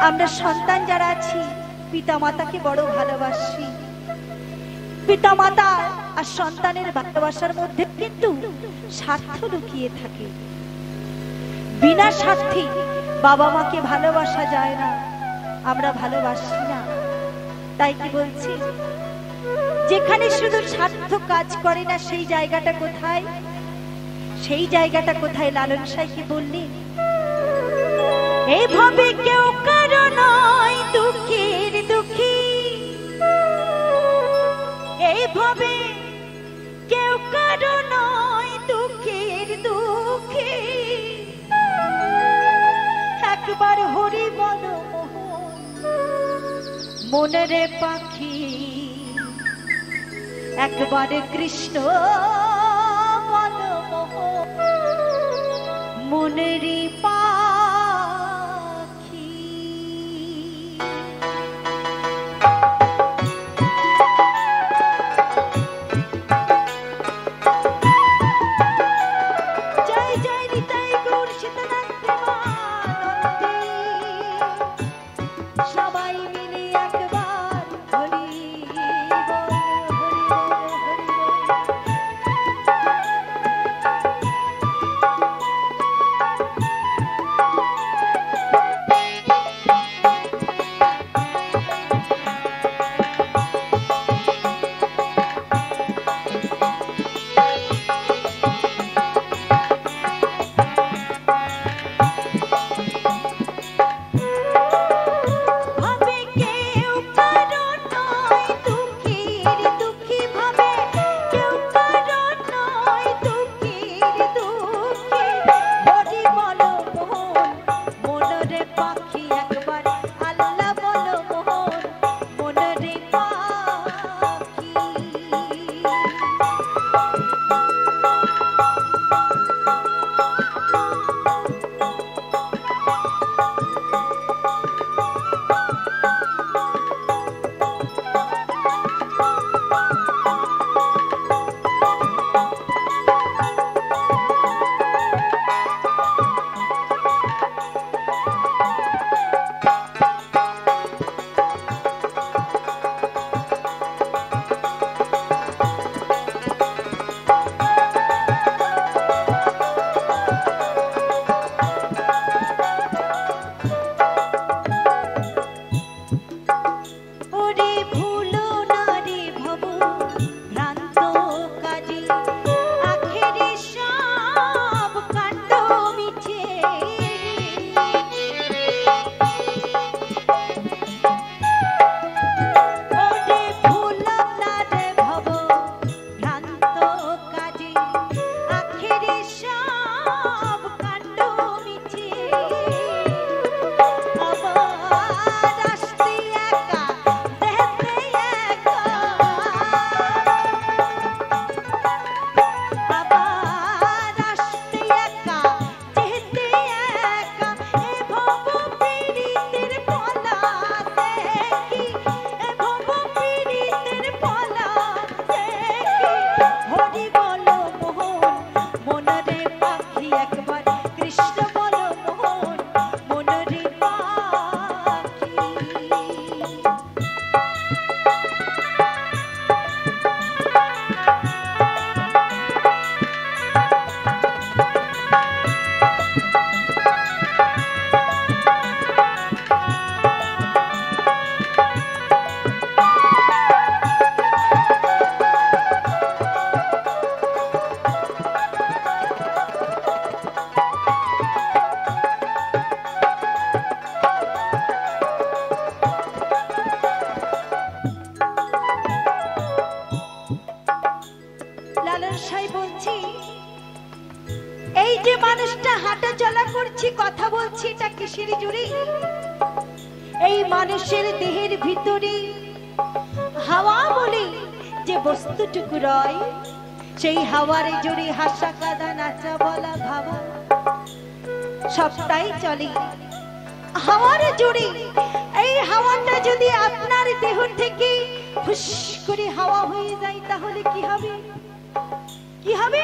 আমরা সন্তান যারা আছি পিতা মাতাকে বড় ভালোবাসি। পিতা মাতা আর সন্তানের ভালোবাসার মধ্যে কিন্তু স্বার্থ লুকিয়ে থাকে। বিনা স্বার্থে বাবা মাকে ভালোবাসা যায় না, আমরা ভালোবাসি না। তাই কি বলছি, যেখানে শুধু স্বার্থ কাজ করে না সেই জায়গাটা কোথায়? সেই জায়গাটা কোথায়? লালন সাঁইকে বললেন, এইভাবে কেউ কারো নয় দুঃখের দুঃখী, এইভাবে কেউ কারো নয় দুঃখের দুঃখী। একবার হরি বল মনের পাখি, একবার কৃষ্ণ বল মনের পাখি। যেটা হাঁটা চলা করছি কথা বলছি এটা কিসের জুড়ি? এই মানুষের দেহের ভিতরে হাওয়া বলে যে বস্তুটুকু রয়, সেই হাওয়ার জুড়ে হাসা কাঁদা নাচা বলা ভাবা সবটাই চলে হাওয়ার জুড়ে। এই হাওয়াটা যদি আপনার দেহ থেকে ফুস করে হাওয়া হয়ে যায় তাহলে কি হবে? কি হবে?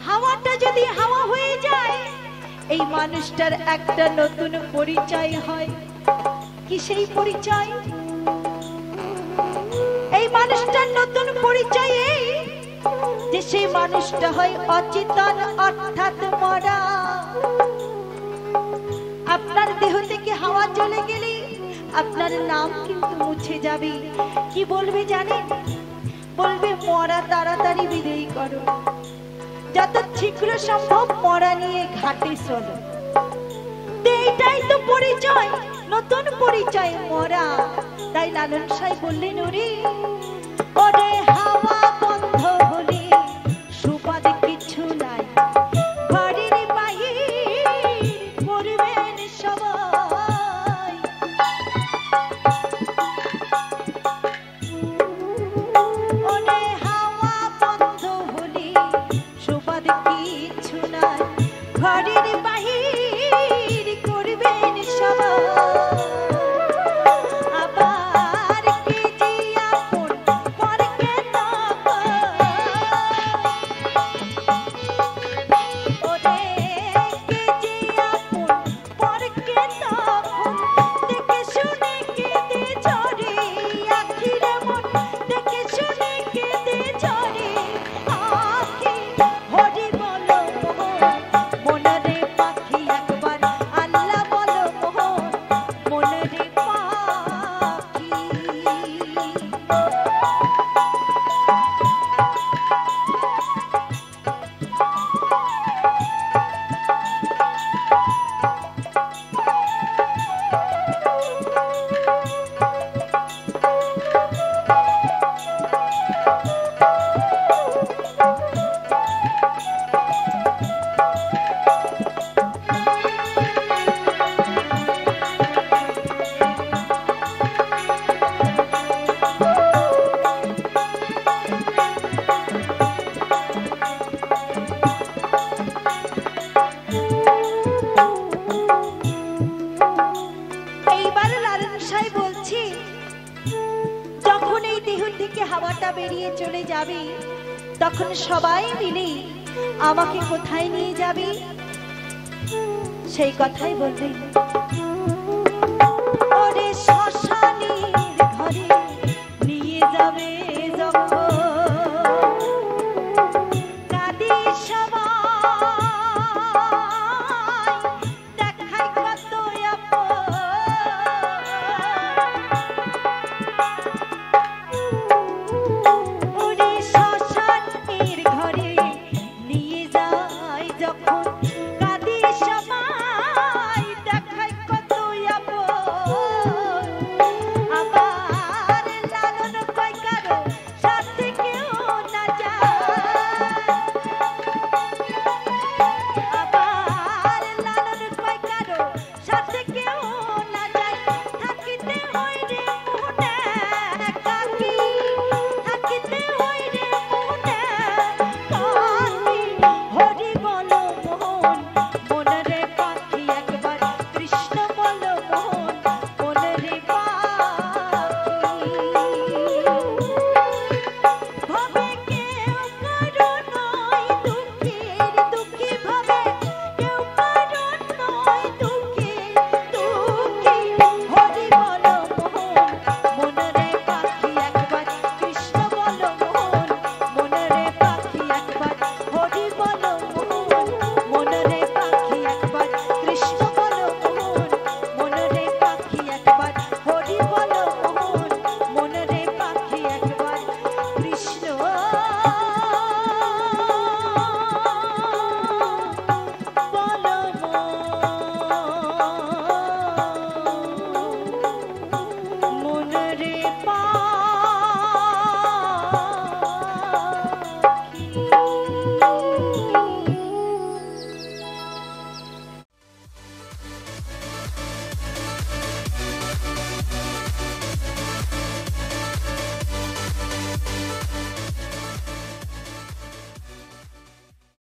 হাওয়াটা যদি হাওয়া হয়ে যায় এই মানুষটার একটা নতুন পরিচয় হয়। কি সেই পরিচয়? এই মানুষটার নতুন পরিচয় এই যে সেই মানুষটা হয় অচেতন অর্থাৎ মরা। আপনার দেহ থেকে হাওয়া চলে গেলে আপনার নাম কিন্তু মুছে যাবে। কি বলবে জানেন? বলবে মরা তাড়াতাড়ি বিদায় করো, যত শীঘ্র সম্ভব মরা নিয়ে ঘাটে চলো। এইটাই তো পরিচয়, নতুন পরিচয় মরা। তাই লালন সাহেব বললেন ওরে ওরে হাওয়া বন্ধ হলে সুবাদ কিছু নাই, ঘরের বাহির করবেন সবাই। ওরে হাওয়া বন্ধ হলে সুবাদ কিছু নাই, ঘরের বাহির করবেন সবাই। হাওয়াটা বেরিয়ে চলে যাবে তখন সবাই মিলে আমাকে কোথায় নিয়ে যাবে সেই কথাই বলবে।